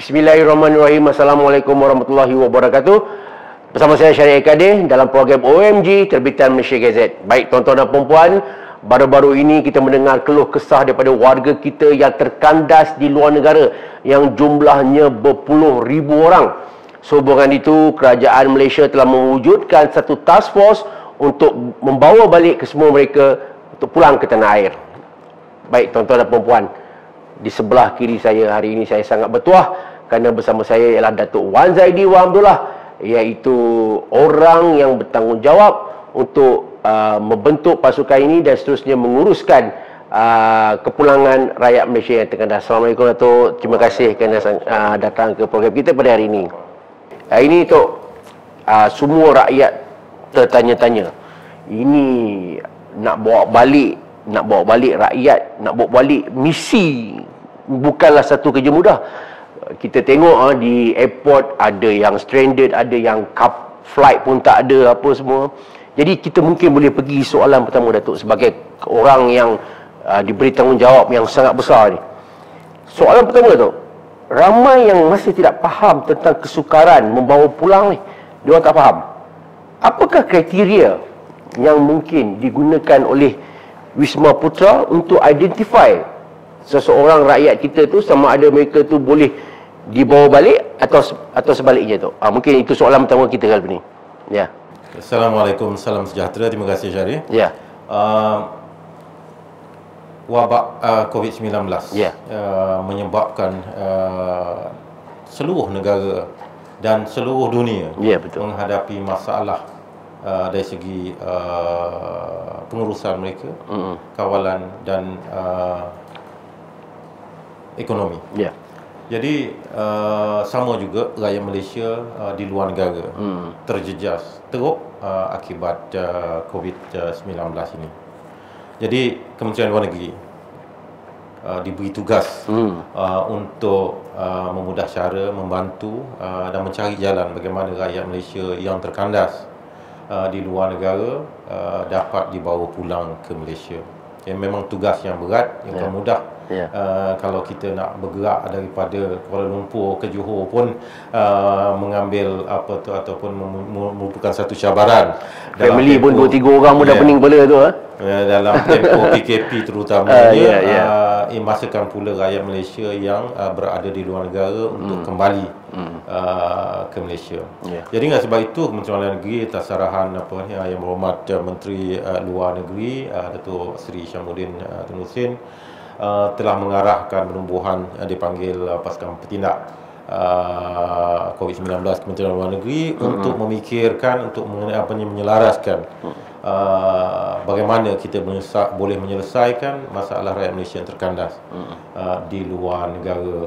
Bismillahirrahmanirrahim. Assalamualaikum warahmatullahi wabarakatuh. Bersama saya Syariah Kadir dalam program OMG terbitan Malaysia Gazette. Baik tuan-tuan dan puan-puan, baru-baru ini kita mendengar keluh kesah daripada warga kita yang terkandas di luar negara yang jumlahnya berpuluh ribu orang. Sehubungan itu, kerajaan Malaysia telah mewujudkan satu task force untuk membawa balik kesemua mereka untuk pulang ke tanah air. Baik tuan-tuan dan puan-puan, di sebelah kiri saya hari ini saya sangat bertuah kerana bersama saya ialah Datuk Wan Zaidi Wan Abdullah, iaitu orang yang bertanggungjawab untuk membentuk pasukan ini dan seterusnya menguruskan kepulangan rakyat Malaysia yang terkandas. Assalamualaikum Datuk, terima kasih kerana datang ke program kita pada hari ini. Hari ini Tok, semua rakyat tertanya-tanya, ini nak bawa balik rakyat, nak bawa balik misi bukanlah satu kerja mudah. Kita tengok di airport ada yang stranded, ada yang flight pun tak ada, apa semua. Jadi kita mungkin boleh pergi soalan pertama Datuk, sebagai orang yang diberi tanggungjawab yang sangat besar ni. Soalan pertama Datuk, ramai yang masih tidak faham tentang kesukaran membawa pulang ni. Dia orang tak faham. Apakah kriteria yang mungkin digunakan oleh Wisma Putra untuk identify seseorang rakyat kita tu, sama ada mereka tu boleh dibawa balik atau sebaliknya tu. Mungkin itu soalan pertama kita kali ini. Ya. Assalamualaikum, salam sejahtera. Terima kasih Syarif. Ya. Wabak COVID-19 menyebabkan seluruh negara dan seluruh dunia menghadapi masalah dari segi pengurusan mereka, kawalan dan ekonomi. Jadi sama juga rakyat Malaysia di luar negara terjejas teruk akibat COVID-19 ini. Jadi Kementerian Luar Negeri diberi tugas untuk memudah cara, membantu dan mencari jalan bagaimana rakyat Malaysia yang terkandas di luar negara dapat dibawa pulang ke Malaysia. Memang tugas yang berat, yang tak mudah. Kalau kita nak bergerak daripada Kuala Lumpur ke Johor pun mengambil apa tu, ataupun merupakan satu cabaran. Family pun 2-3 orang pun dah pening kepala tu. Dalam tempoh PKP terutamanya, masakan pula rakyat Malaysia yang berada di luar negara untuk kembali ke Malaysia. Jadi dengan sebab itu Kementerian Luar Negeri atas arahan Yang Berhormat Menteri Luar Negeri Datuk Seri Syamuddin Tun Hussein telah mengarahkan penubuhan dipanggil pasukan petindak COVID-19 Kementerian Luar Negeri untuk memikirkan, untuk menyelaraskan bagaimana kita boleh menyelesaikan masalah rakyat Malaysia yang terkandas di luar negara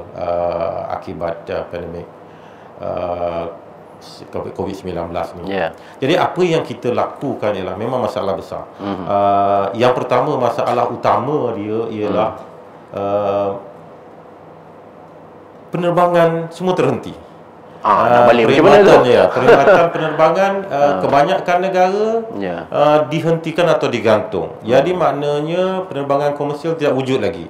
akibat pandemik COVID-19 ni. Jadi apa yang kita lakukan ialah memang masalah besar. Yang pertama, masalah utama dia ialah penerbangan semua terhenti. Perkhidmatan penerbangan kebanyakan negara dihentikan atau digantung. Jadi maknanya penerbangan komersial tidak wujud lagi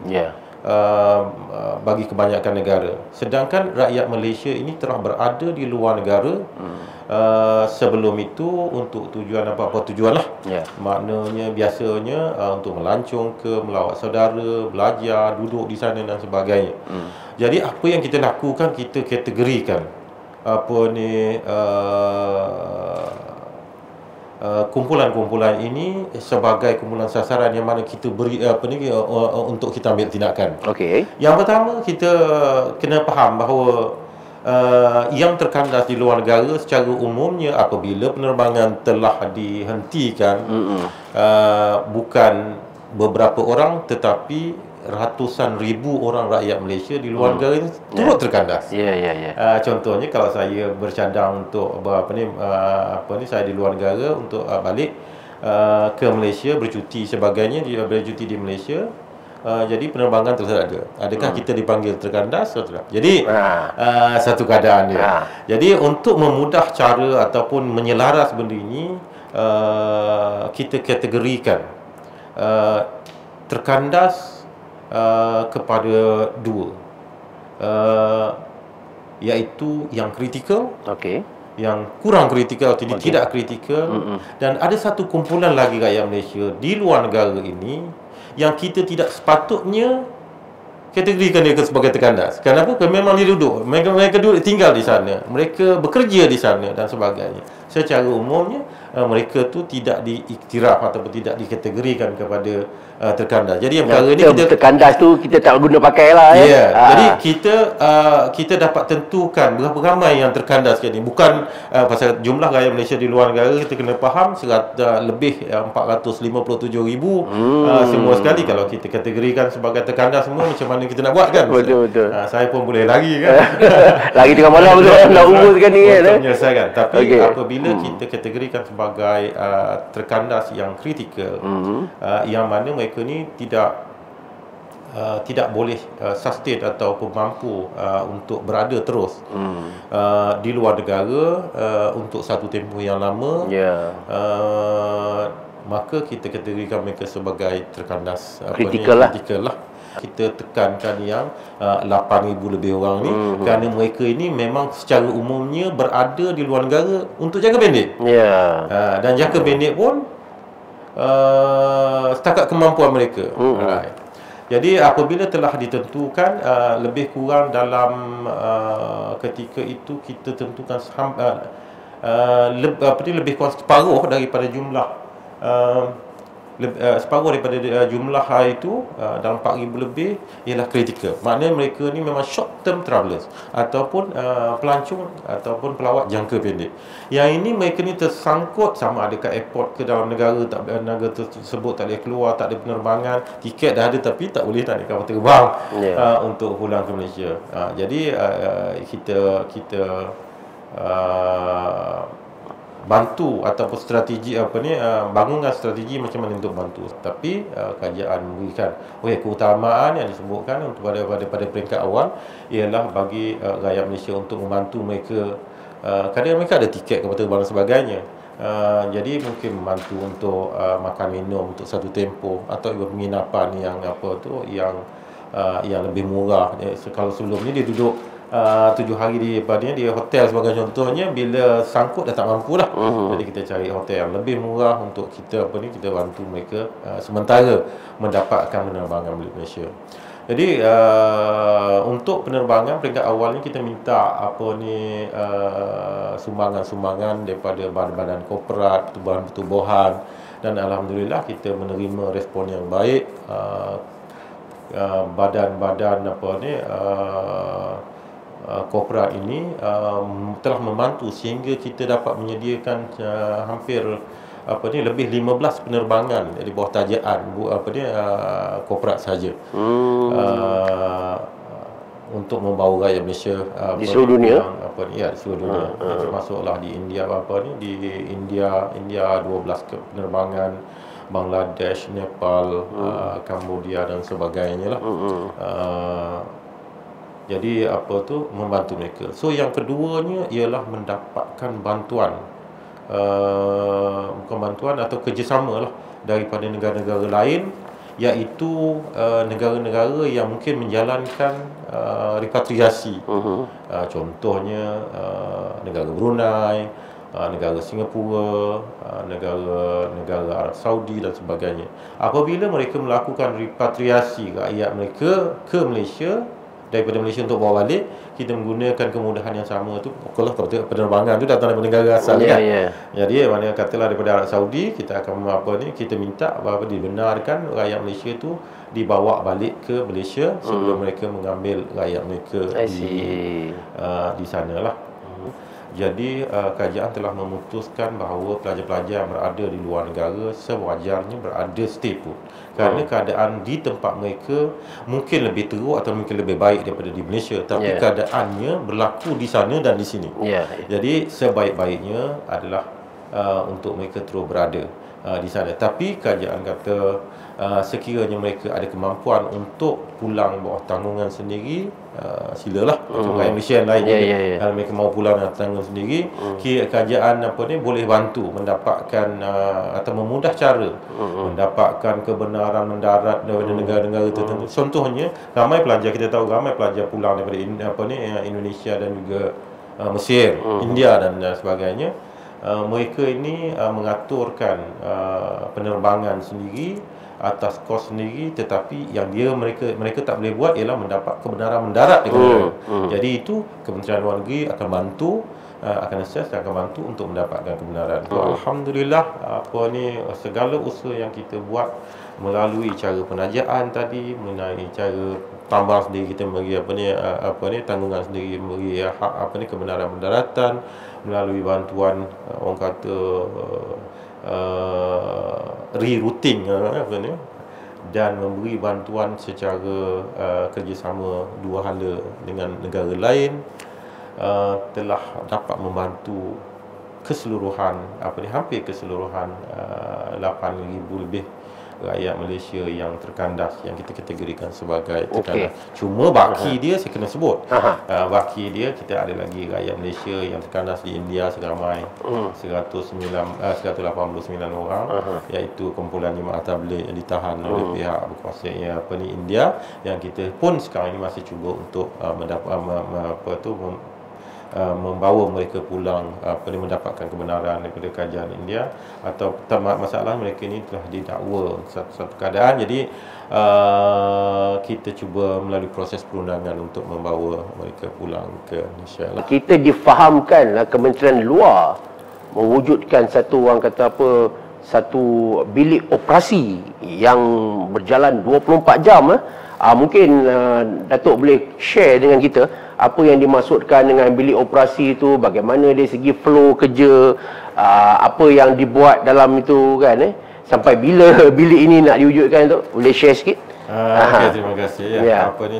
bagi kebanyakan negara. Sedangkan rakyat Malaysia ini telah berada di luar negara sebelum itu untuk tujuan apa-apa tujuan lah. Maknanya biasanya untuk melancong ke, melawat saudara, belajar, duduk di sana dan sebagainya. Jadi apa yang kita lakukan, kita kategorikan kumpulan-kumpulan ini sebagai kumpulan sasaran yang mana kita beri untuk kita ambil tindakan. Yang pertama, kita kena faham bahawa yang terkandas di luar negara secara umumnya apabila penerbangan telah dihentikan, bukan beberapa orang tetapi ratusan ribu orang rakyat Malaysia di luar negara ini turut terkandas. Contohnya kalau saya bercadang untuk saya di luar negara untuk balik ke Malaysia bercuti sebagainya, bercuti di Malaysia, jadi penerbangan telah ada. Adakah kita dipanggil terkandas atau tidak? Jadi satu keadaan dia. Jadi untuk memudah cara ataupun menyelaras benda ini, kita kategorikan terkandas kepada dua. iaitu yang kritikal, yang kurang kritikal, tidak kritikal, dan ada satu kumpulan lagi rakyat Malaysia di luar negara ini yang kita tidak sepatutnya kategorikan dia sebagai terkandas. Kenapa? Kerana memang dia duduk, mereka duduk tinggal di sana, mereka bekerja di sana dan sebagainya. Secara umumnya mereka tu tidak diiktiraf ataupun tidak dikategorikan kepada terkandas. Jadi yang perkara ni kita terkandas tu kita tak guna pakai lah ya. Jadi kita dapat tentukan berapa ramai yang terkandas sekarang ni. Bukan pasal jumlah rakyat Malaysia di luar negara, kita kena faham lebih 457,000 semua sekali. Kalau kita kategorikan sebagai terkandas semua, macam mana kita nak buat kan? Betul. Saya pun boleh lari kan. Lagi tengah malam tu nak rumuskan ni kan. Untuk menyelesaikan. Tapi apabila kita kategorikan sebagai terkandas yang kritikal, yang mana mereka ni tidak boleh sustain ataupun mampu untuk berada terus di luar negara untuk satu tempoh yang lama, maka kita kategorikan mereka sebagai terkandas kritikal lah. Kita tekankan yang 8,000 lebih orang ni kerana mereka ini memang secara umumnya berada di luar negara untuk jangka pendek. Dan jangka pendek pun setakat kemampuan mereka. Jadi apabila telah ditentukan lebih kurang dalam ketika itu kita tentukan lebih kurang separuh daripada jumlah jumlah itu dalam 4,000 lebih ialah kritikal. Maknanya mereka ni memang short term travelers ataupun pelancong ataupun pelawat jangka pendek. Yang ini mereka ni tersangkut sama ada kat airport ke dalam negara tersebut tak boleh keluar, tak ada penerbangan, tiket dah ada tapi tak boleh nak naik kapal terbang untuk pulang ke Malaysia. Jadi kita bantu ataupun strategi bangunkan strategi macam mana untuk bantu. Tapi kajian memberikan keutamaan yang disebutkan untuk pada peringkat awal ialah bagi rakyat Malaysia untuk membantu mereka. Kadang mereka ada tiket kapal terbang dan sebagainya. Jadi mungkin membantu untuk makan minum untuk satu tempoh atau penginapan yang lebih murah. Kalau sebelum ni dia duduk 7 hari di hotel sebagai contohnya, bila sangkut dah tak mampu lah. Jadi kita cari hotel yang lebih murah untuk kita kita bantu mereka sementara mendapatkan penerbangan balik Malaysia. Jadi untuk penerbangan peringkat awal ni kita minta sumbangan-sumbangan daripada badan-badan korporat, pertubuhan, dan alhamdulillah kita menerima respon yang baik. Badan-badan korporat ini telah membantu sehingga kita dapat menyediakan hampir lebih 15 penerbangan di bawah tajaan korporat saja untuk membawa rakyat Malaysia di seluruh dunia di seluruh dunia. Termasuklah di India di India 12 penerbangan, Bangladesh, Nepal, Cambodia dan sebagainya lah. Jadi membantu mereka. So yang keduanya ialah mendapatkan bantuan, bukan bantuan atau kerjasama lah daripada negara-negara lain, iaitu negara-negara yang mungkin menjalankan repatriasi. Contohnya negara Brunei, negara Singapura, negara Arab Saudi dan sebagainya. Apabila mereka melakukan repatriasi rakyat mereka ke Malaysia, daripada Malaysia untuk bawa balik, kita menggunakan kemudahan yang sama tu. Kalau penerbangan tu datang daripada negara asal kan. Jadi mana katalah daripada Arab Saudi, kita akan kita minta bahawa dibenarkan rakyat Malaysia tu dibawa balik ke Malaysia sebelum mereka mengambil rakyat mereka di sana lah. Jadi kajian telah memutuskan bahawa pelajar-pelajar yang berada di luar negara sewajarnya berada stay put. Kerana keadaan di tempat mereka mungkin lebih teruk atau mungkin lebih baik daripada di Malaysia, tapi keadaannya berlaku di sana dan di sini. Jadi sebaik-baiknya adalah untuk mereka terus berada. di sana. Tapi kerajaan kata sekiranya mereka ada kemampuan untuk pulang bawah tanggungan sendiri, silalah. Macam rakyat Malaysia yang lain juga. Kalau mereka mau pulang dengan tanggungan sendiri, kerajaan boleh bantu mendapatkan atau memudah cara mendapatkan kebenaran mendarat daripada negara-negara tertentu. Contohnya, ramai pelajar, kita tahu ramai pelajar pulang daripada Indonesia dan juga Mesir, India dan sebagainya. Mereka ini mengaturkan penerbangan sendiri atas kos sendiri, tetapi yang mereka tak boleh buat ialah mendapat kebenaran mendarat di negara. Jadi itu Kementerian Luar Negeri akan bantu, akan assess dan akan bantu untuk mendapatkan kebenaran. Alhamdulillah, segala usaha yang kita buat melalui cara penajaan tadi, melalui cara tambang sendiri kita bagi tanggungan sendiri, bagi hak kebenaran mendaratan, melalui bantuan orang kata rerouting dan memberi bantuan secara kerjasama dua hala dengan negara lain, telah dapat membantu keseluruhan hampir keseluruhan 8,000 lebih rakyat Malaysia yang terkandas, yang kita kategorikan sebagai terkandas. Cuma baki dia saya kena sebut. Baki dia, kita ada lagi rakyat Malaysia yang terkandas di India seramai 189 orang, iaitu kumpulan jemaah tabligh yang ditahan oleh pihak berkuasa India, yang kita pun sekarang ini masih cuba untuk membawa mereka pulang, mendapatkan kebenaran daripada kerajaan India. Atau masalah mereka ini telah didakwa satu keadaan, jadi kita cuba melalui proses perundangan untuk membawa mereka pulang ke Malaysia. Kita difahamkan Kementerian Luar mewujudkan satu satu bilik operasi yang berjalan 24 jam. Mungkin Datuk boleh share dengan kita apa yang dimaksudkan dengan bilik operasi itu, bagaimana dari segi flow kerja, apa yang dibuat dalam itu kan, sampai bila bilik ini nak diwujudkan tu, boleh share sikit? Okay, terima kasih.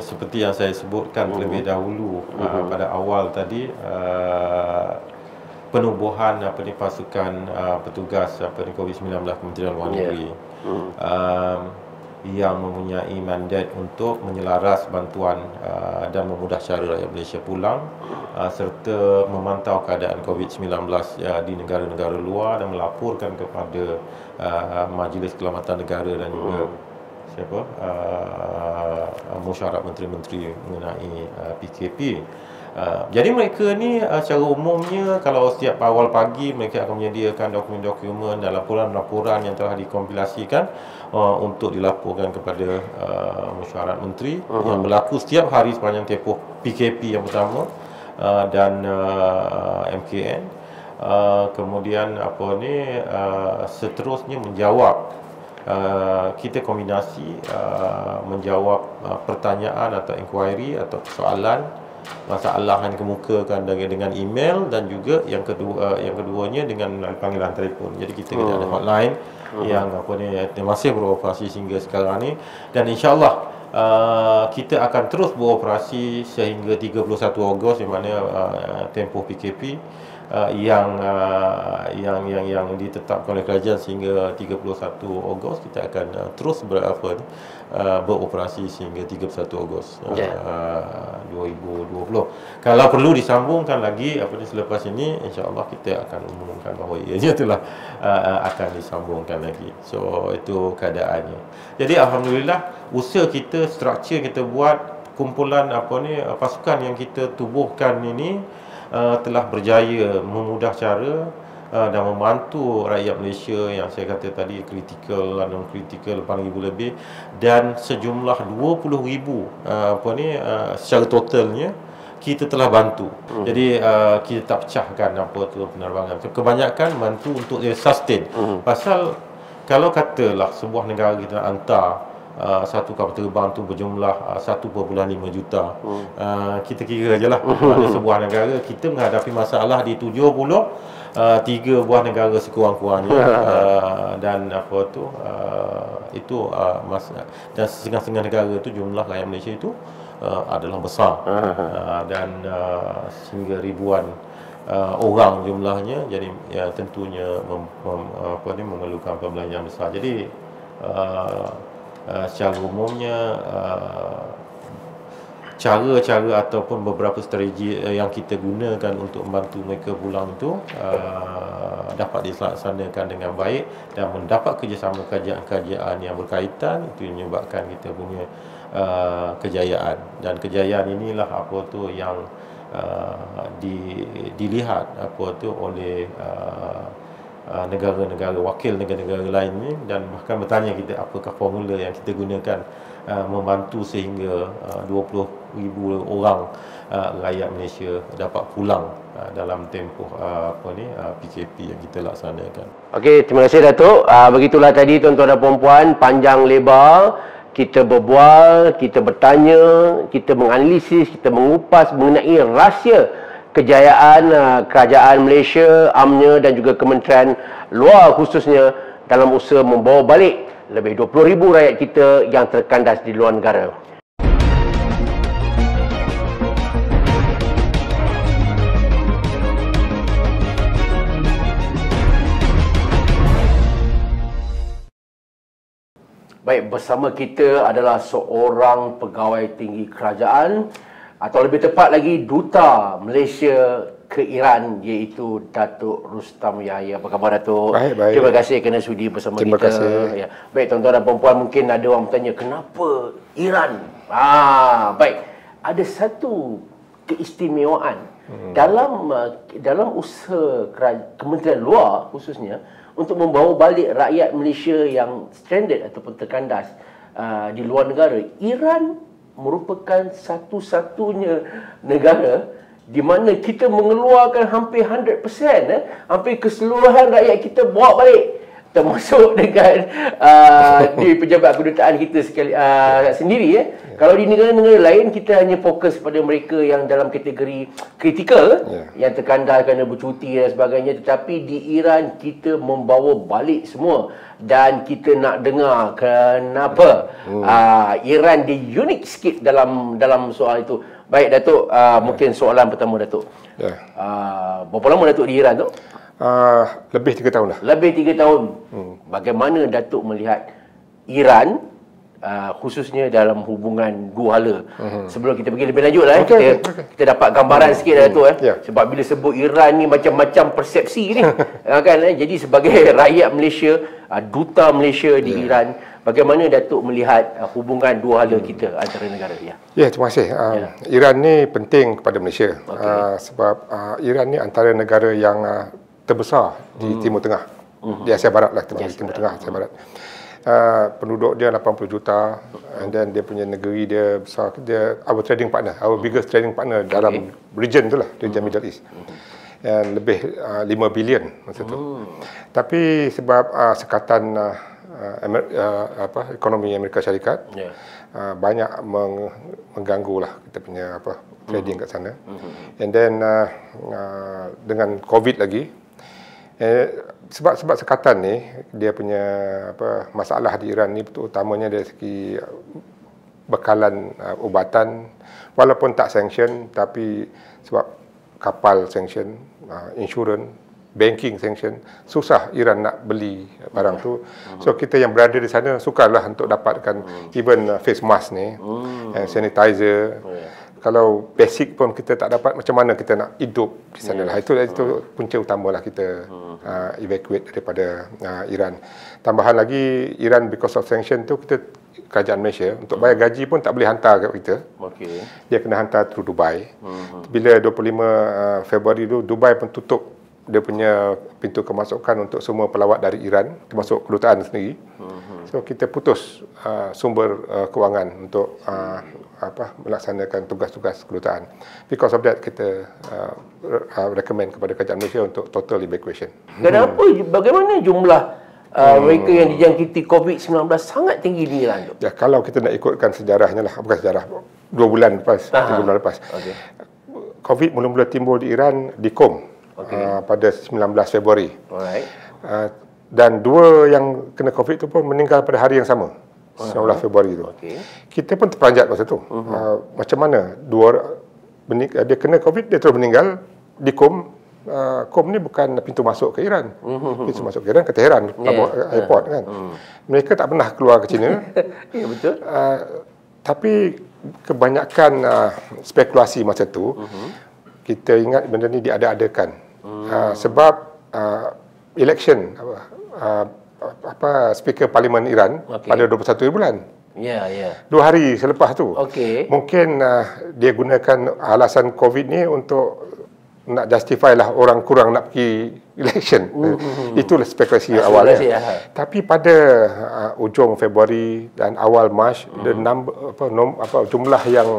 Seperti yang saya sebutkan terlebih dahulu pada awal tadi, penubuhan pasukan petugas COVID-19 Kementerian Luar Negeri yang mempunyai mandat untuk menyelaras bantuan dan memudah cara rakyat Malaysia pulang, serta memantau keadaan COVID-19 di negara-negara luar dan melaporkan kepada Majlis Keselamatan Negara dan juga Mesyuarat Menteri-Menteri mengenai PKP. Jadi mereka ni secara umumnya, kalau setiap awal pagi mereka akan menyediakan dokumen-dokumen dan laporan-laporan yang telah dikompilasikan untuk dilaporkan kepada Mesyuarat Menteri yang berlaku setiap hari sepanjang tempoh PKP yang pertama dan MKN. Kemudian seterusnya menjawab, kita kombinasi menjawab pertanyaan atau inquiry atau soalan, masalah yang dikemukakan dengan email, dan juga yang keduanya dengan panggilan telefon. Jadi kita ada hotline yang masih beroperasi sehingga sekarang ni, dan insya-Allah kita akan terus beroperasi sehingga 31 Ogos, di mana tempoh PKP yang ditetapkan oleh kerajaan sehingga 31 Ogos. Kita akan terus beroperasi sehingga 31 Ogos 2020. Kalau perlu disambungkan lagi selepas ini, insya-Allah kita akan umumkan bahawa ianya telah akan disambungkan lagi. So itu keadaannya. Jadi alhamdulillah, usaha kita, struktur kita buat, kumpulan pasukan yang kita tubuhkan ini telah berjaya memudah cara dan membantu rakyat Malaysia yang saya kata tadi kritikal dan non-kritikal 8,000 lebih, dan sejumlah 20,000 secara totalnya kita telah bantu. Jadi kita tak pecahkan penerbangan. Kebanyakan bantu untuk dia sustain. Pasal kalau katalah sebuah negara kita hantar satu kapal terbang tu berjumlah 1.5 juta. Kita kira je lah, ada sebuah negara kita menghadapi masalah di 3 buah negara sekurang-kurangnya, dan dan setengah-setengah negara tu jumlah rakyat Malaysia itu adalah besar, dan sehingga ribuan orang jumlahnya, jadi ya tentunya memerlukan pembelanjaan besar. Jadi secara umumnya cara-cara ataupun beberapa strategi yang kita gunakan untuk membantu mereka pulang itu dapat dilaksanakan dengan baik dan mendapat kerjasama kerajaan yang berkaitan, itu menyebabkan kita punya kejayaan. Dan kejayaan inilah apa tu yang dilihat apa tu oleh negara-negara wakil negara-negara lain ni, dan bahkan bertanya kita apakah formula yang kita gunakan membantu sehingga 20,000 orang rakyat Malaysia dapat pulang dalam tempoh PKP yang kita laksanakan. Okey, terima kasih Datuk. Begitulah tadi tuan-tuan dan puan-puan, panjang lebar kita berbual, kita bertanya, kita menganalisis, kita mengupas mengenai rahsia kejayaan kerajaan Malaysia, UMNO dan juga Kementerian Luar khususnya dalam usaha membawa balik lebih 20,000 rakyat kita yang terkandas di luar negara. Baik, bersama kita adalah seorang pegawai tinggi kerajaan atau lebih tepat lagi Duta Malaysia ke Iran, iaitu Datuk Rustam Yahya. Apa khabar Datuk? Baik, baik. Terima kasih kerana sudi bersama Terima kita. kasih. Ya. Baik tuan-tuan dan puan-puan, mungkin ada orang bertanya kenapa Iran? Baik. Ada satu keistimewaan dalam usaha Kementerian Luar khususnya untuk membawa balik rakyat Malaysia yang stranded ataupun terkandas di luar negara. Iran merupakan satu-satunya negara di mana kita mengeluarkan hampir 100%, hampir keseluruhan rakyat kita bawa balik, termasuk dengan di pejabat kedutaan kita sendiri. Kalau di negara-negara lain kita hanya fokus pada mereka yang dalam kategori kritikal, yang terkandar kerana bercuti dan sebagainya, tetapi di Iran kita membawa balik semua. Dan kita nak dengar kenapa Iran dia unik sikit dalam soal itu. Baik Datuk, mungkin soalan pertama Datuk. Berapa lama Datuk di Iran tu? Lebih 3 tahun dah. Lebih 3 tahun. Bagaimana Datuk melihat Iran khususnya dalam hubungan dua hala? Sebelum kita pergi lebih lanjut lah, kita dapat gambaran sikit Datuk. Sebab bila sebut Iran ni macam-macam persepsi ni. Kan, jadi sebagai rakyat Malaysia, Duta Malaysia di Iran, bagaimana Datuk melihat hubungan dua hala kita antara negara? Ya, terima kasih. Iran ni penting kepada Malaysia. Sebab Iran ni antara negara yang terbesar di Timur Tengah, di Asia Barat lah, di Timur Tengah, Asia Barat. Penduduk dia 80 juta, and then dia punya negeri dia besar. Dia our trading partner, our biggest trading partner dalam region tu lah, region Middle East. And lebih 5 bilion masa tu. Tapi sebab sekatan ekonomi Amerika Syarikat, banyak mengganggu lah kita punya trading kat sana. And then dengan COVID lagi, sebab sekatan ni, dia punya masalah di Iran ni utamanya dari segi bekalan ubatan, walaupun tak sanction, tapi sebab kapal sanction, insurans, banking sanction, susah Iran nak beli barang tu. So kita yang berada di sana sukarlah untuk dapatkan even face mask ni, sanitizer. Kalau basic pun kita tak dapat, macam mana kita nak hidup di sana lah. Itu punca utamalah kita evacuate daripada Iran. Tambahan lagi, Iran because of sanction tu, kita kerajaan Malaysia untuk bayar gaji pun tak boleh hantar kat kita. Dia kena hantar through Dubai. Bila 25 Februari tu, Dubai pun tutup dia punya pintu kemasukan untuk semua pelawat dari Iran, termasuk kedutaan sendiri. So kita putus sumber kewangan untuk melaksanakan tugas-tugas kedutaan. Because of that, kita recommend kepada kerajaan Malaysia untuk total evacuation. Kenapa? Bagaimana jumlah mereka yang dijangkiti COVID-19 sangat tinggi di Iran tu? Ya, kalau kita nak ikutkan sejarahnya lah, bukan sejarah, 2 bulan lepas, 3 bulan lepas. COVID mula-mula timbul di Iran, di Qom, pada 19 Februari. Dan 2 yang kena COVID tu pun meninggal pada hari yang sama, 19 Februari tu. Kita pun terperanjat masa tu. Macam mana dia kena COVID, dia terus meninggal di Qom KOM ni bukan pintu masuk ke Iran. Pintu masuk ke Iran ke Tehran, airport kan. Mereka tak pernah keluar ke China. Ya, betul. Tapi kebanyakan spekulasi masa tu, kita ingat benda ni diada-adakan. Sebab election speaker Parlimen Iran pada 21 bulan. Ya, ya. 2 hari selepas tu. Mungkin dia gunakan alasan COVID ni untuk nak justify lah orang kurang nak pergi election. Itulah spekulasi awalnya. Tapi pada ujung Februari dan awal Mac, jumlah yang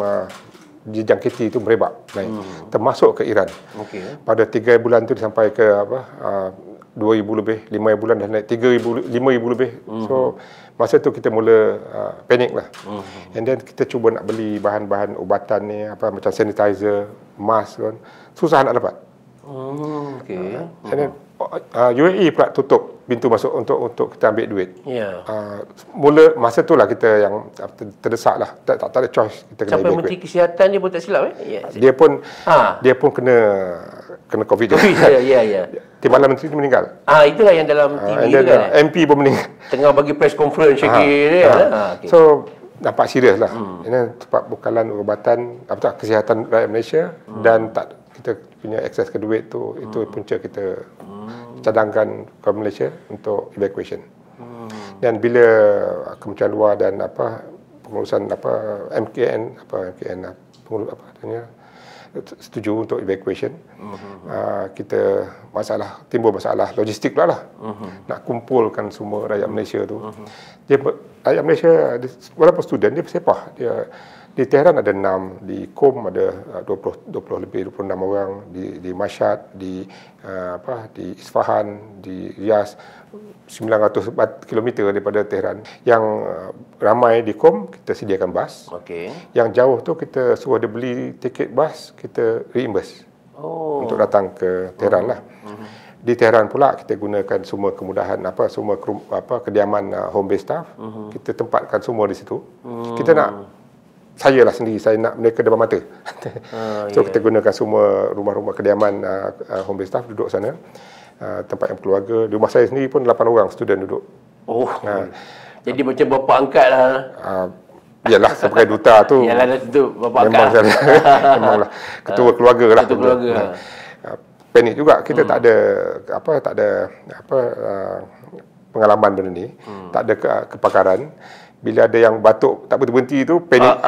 dijangkiti itu merebak naik, termasuk ke Iran. Pada 3 bulan tu sampai ke 2,000 lebih, 5 bulan dah naik 3,000, 5,000 lebih. So masa tu kita mula panik lah. And then kita cuba nak beli bahan-bahan ubatan ni, macam sanitizer, mask kan. Susah nak dapat. And then UAE pula tutup pintu masuk untuk kita ambil duit. Mula masa tu lah kita yang terdesak lah. Tak ada choice, kita kena sampai Menteri Kesihatan dia pun tak silap dia pun kena COVID. Ya. Timbalan Menteri tu meninggal. Itulah yang dalam TV tu kan. MP pun meninggal. Tengah bagi press conference So nampak serius lah. Ini sebab bukalan ubatan kesihatan rakyat Malaysia dan tak kita punya akses ke duit tu, itu punca kita cadangkan ke Malaysia untuk evacuation. Dan bila Kementerian Luar dan pengurusan MKN setuju untuk evacuation, kita timbul masalah logistik pula lah. Nak kumpulkan semua rakyat Malaysia tu. Rakyat Malaysia walaupun student dia bersepah. Di Tehran ada 6, di KOM ada 20 lebih 26 orang, di Mashhad, di Isfahan, di Riyadh, 900 km daripada Tehran. Yang ramai di KOM kita sediakan bas. Yang jauh tu kita suruh dia beli tiket bas, kita reimburse untuk datang ke Tehran lah. Di Tehran pula kita gunakan semua kemudahan semua kediaman home base staff. Kita tempatkan semua di situ. Kita nak saya nak mereka depan mata. Kita gunakan semua rumah-rumah kediaman home base staff duduk sana. Tempat yang keluarga. Di rumah saya sendiri pun 8 orang student duduk. Jadi macam bapa angkat lah. Yalah, sebagai duta tu. Yalah, tu bapa angkat. Memanglah ketua keluarga lah. Ketua keluarga. Panik juga. Kita tak ada pengalaman benda ni. Tak ada kepakaran. Bila ada yang batuk tak berhenti tu panik.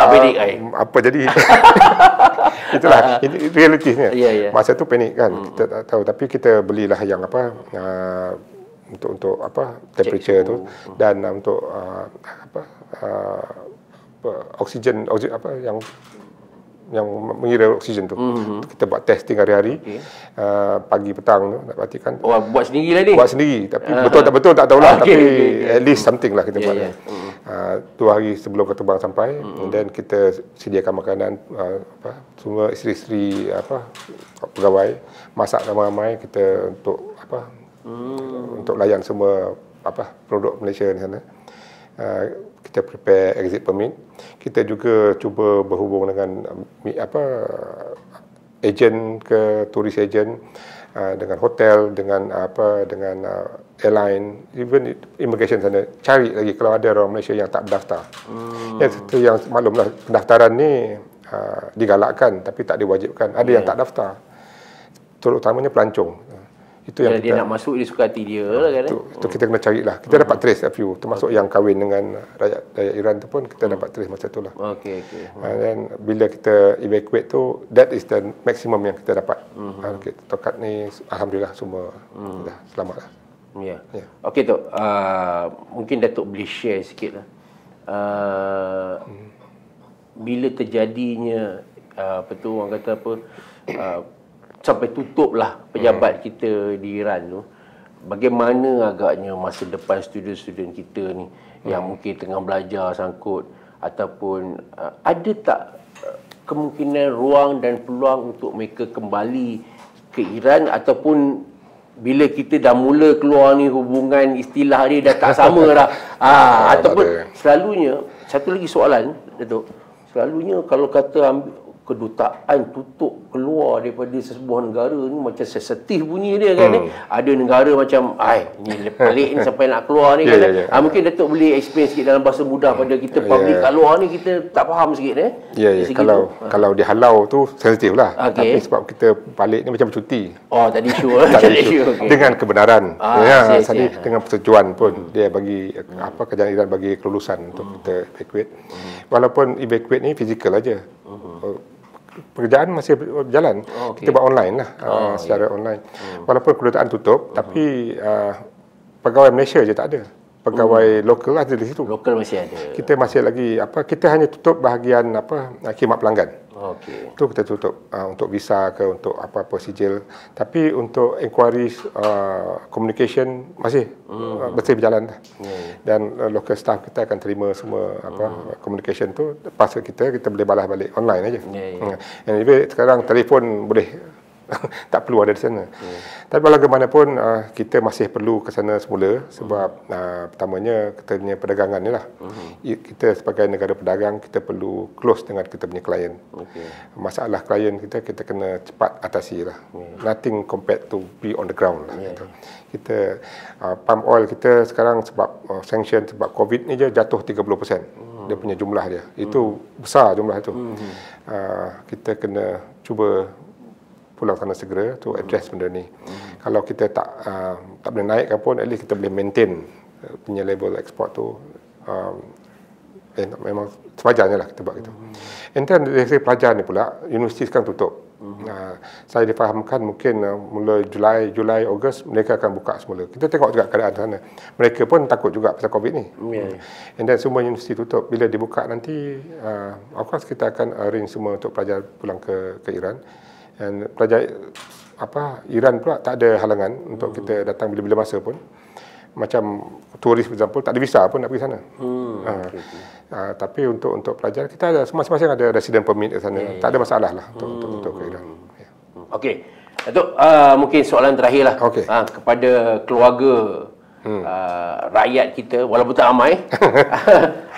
Apa jadi? Itulah realitasnya. Masa tu panik kan. Kita tak tahu, tapi kita belilah yang untuk temperature tu dan untuk oksigen yang mengira oksigen tu. Kita buat testing hari-hari. Pagi petang tu nak pastikan. Buat sendiri lah ni. Buat sendiri, tapi betul tak betul tak tahulah, tapi at least something lah kita buat. 2 hari sebelum keterbang sampai, dan kita sediakan makanan, semua isteri-isteri pegawai masak ramai-ramai kita untuk layan semua produk Malaysia di sana. Kita prepare exit permit. Kita juga cuba berhubung dengan ejen turis ejen, dengan hotel, dengan airline, even immigration sana. Cari lagi kalau ada orang Malaysia yang tak berdaftar. Yang maklumlah, pendaftaran ni digalakkan tapi tak diwajibkan. Ada yang tak daftar, terutamanya pelancong. Itu yang dia nak masuk, dia suka hati dia lah kan. Itu kita kena carilah. Kita dapat trace a few, termasuk yang kahwin dengan rakyat Iran tu pun kita dapat trace masa tu lah. Dan bila kita evacuate tu, that is the maximum yang kita dapat. Tokat ni alhamdulillah semua dah selamat lah. Okey Tok, mungkin Datuk boleh share sikit lah. Bila terjadinya orang kata sampai tutup lah pejabat kita di Iran tu, bagaimana agaknya masa depan student-student kita ni yang mungkin tengah belajar sangkut, ataupun ada tak kemungkinan ruang dan peluang untuk mereka kembali ke Iran, ataupun bila kita dah mula keluar ni hubungan istilah dia dah tak sama dah. Ataupun selalunya, satu lagi soalan Datuk, selalunya kalau kata kedutaan tutup keluar daripada sebuah negara ni macam sensitif bunyi dia kan. Ada negara macam ni pelik ni sampai nak keluar ni kan. Mungkin Datuk boleh explain sikit dalam bahasa mudah pada kita public kat luar ni, kita tak faham sikit Kalau dihalau tu sensitif lah. Tapi sebab kita balik ni macam cuti. Tak ada isu. Tak ada isu. Dengan kebenaran. Dengan persetujuan pun dia bagi kerajaan Iran bagi kelulusan untuk kita evacuate. Walaupun evacuate ni fizikal aja. Pekerjaan masih berjalan. Kita buat online lah, secara online. Walaupun kedutaan tutup, tapi pegawai Malaysia je tak ada. Pegawai lokal ada di situ. Lokal masih ada. Kita masih lagi kita hanya tutup bahagian khidmat pelanggan. Itu kita tutup untuk visa ke untuk apa sijil. Tapi untuk inquiries, communication masih berjalan. Dan local staff kita akan terima semua communication tu. Lepas kita boleh balas balik online aja. Anyway, sekarang telefon boleh tak perlu ada di sana. Tapi bagaimanapun kita masih perlu ke sana semula sebab pertamanya kita punya perdagangan ni lah. Kita sebagai negara pedagang kita perlu close dengan kita punya klien. Masalah klien kita kena cepat atasi lah. Nothing compared to be on the ground lah. Kita palm oil kita sekarang sebab sanction sebab COVID ni je jatuh 30%. Dia punya jumlah dia. Itu besar jumlah tu. Kita kena cuba pulang sana segera to address benda ni. Kalau kita tak boleh naikkan pun, at least kita boleh maintain punya level ekspor tu. Memang sewajarnya lah kita buat gitu. And then dari segi pelajar ni pula, universiti sekarang tutup. Saya difahamkan mungkin mula Julai, Ogos mereka akan buka semula. Kita tengok juga keadaan sana. Mereka pun takut juga pasal COVID ni. And then semua universiti tutup. Bila dibuka nanti, of course kita akan arrange semua untuk pelajar pulang ke Iran. Dan pelajar Iran pula tak ada halangan untuk kita datang bila-bila masa pun. Macam turis for example, tak ada visa pun nak pergi sana. Tapi untuk pelajar kita ada masing-masing ada resident permit di sana. Tak ada masalah lah untuk ke Iran. Okey. Datuk, mungkin soalan terakhir lah. Kepada keluarga rakyat kita, walaupun tak ramai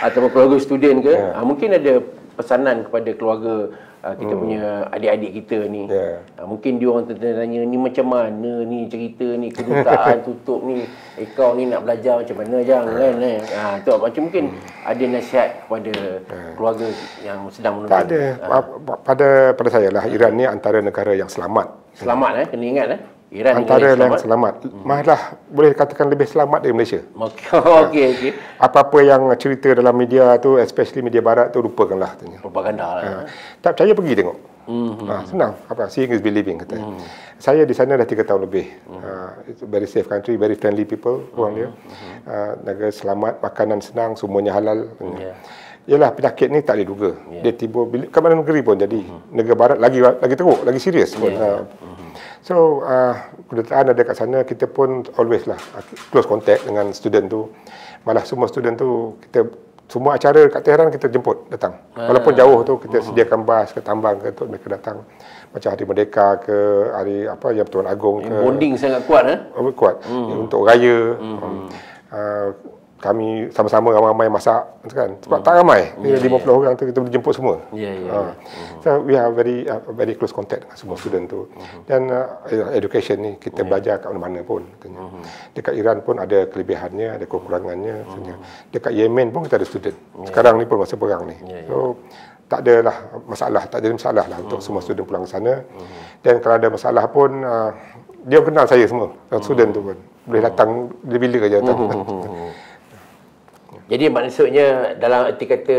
ataupun keluarga student ke, mungkin ada pesanan kepada keluarga kita punya adik-adik kita ni. Mungkin dia orang tanya ni macam mana ni cerita ni, kedutaan tutup ni, kau ni nak belajar macam mana jangan tu macam mungkin ada nasihat kepada keluarga yang sedang menonton. Tak ada. Pada saya lah, Iran ni antara negara yang selamat. Kena ingat Iran antara yang selamat. Malah boleh katakan lebih selamat dari Malaysia. Okey. Apa-apa yang cerita dalam media tu, especially media barat tu, lupakanlah. Propaganda lah. Tak percaya pergi tengok. Senang. Seeing is believing kata. Saya di sana dah 3 tahun lebih. It's a very safe country, very friendly people orang dia. Negara selamat, makanan senang, semuanya halal. Yalah, penyakit ni tak boleh duga. Dia tiba kat mana negeri pun jadi. Negara barat lagi teruk, lagi serius pun. So, kedutaan ada kat sana, kita pun always lah close contact dengan student tu. Malah semua student tu, semua acara kat Tehran kita jemput datang. Walaupun jauh tu, kita sediakan bas ke Tambang ke untuk mereka datang. Macam Hari Merdeka ke, hari yang Pertuan Agong ke. Bonding sangat kuat kuat. Untuk raya. Kami sama-sama ramai-ramai masak kan. Sebab tak ramai. 50 orang tu kita boleh jemput semua. So we are very close contact dengan semua student tu. Dan education ni kita belajar kat mana-mana pun. Dekat Iran pun ada kelebihannya, ada kekurangannya. Dekat Yemen pun kita ada student. Sekarang ni pun masa perang ni. So tak ada masalah lah untuk semua student pulang ke sana. Dan kalau ada masalah pun dia kenal saya semua. Student tu pun boleh datang bila-bila aja datang. Jadi maksudnya dalam erti kata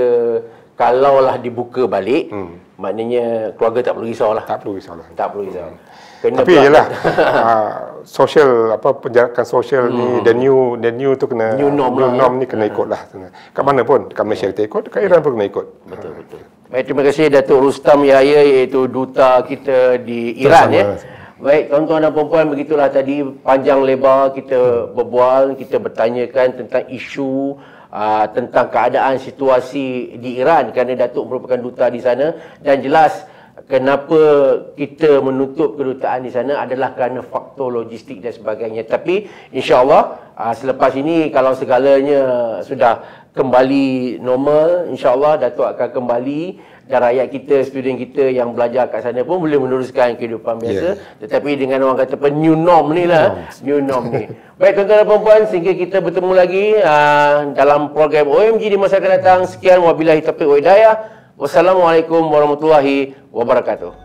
kalaulah dibuka balik, maknanya keluarga tak perlu risau lah. Tak perlu risau. Tapi ialah social penjarakan sosial ni the new tu kena new norm ni kena ikutlah. Kat mana pun, kat Malaysia kita ikut, kat Iran pun kena ikut. Betul. Baik, terima kasih Datuk Rustam Yahya, iaitu duta kita di Iran Baik, tuan-tuan dan puan-puan, begitulah tadi panjang lebar kita berbual, kita bertanyakan tentang isu tentang keadaan situasi di Iran kerana Datuk merupakan duta di sana, dan jelas kenapa kita menutup kedutaan di sana adalah kerana faktor logistik dan sebagainya. Tapi insya-Allah selepas ini kalau segalanya sudah kembali normal, insya-Allah Datuk akan kembali dan rakyat kita, student kita yang belajar kat sana pun boleh meneruskan kehidupan biasa. Tetapi dengan orang kata new norm ni lah, new norm ni. Baik tuan-tuan dan puan-puan, sehingga kita bertemu lagi dalam program OMG di masa akan datang. Sekian, wabillahi taufiq wa hidayah. Wassalamualaikum warahmatullahi wabarakatuh.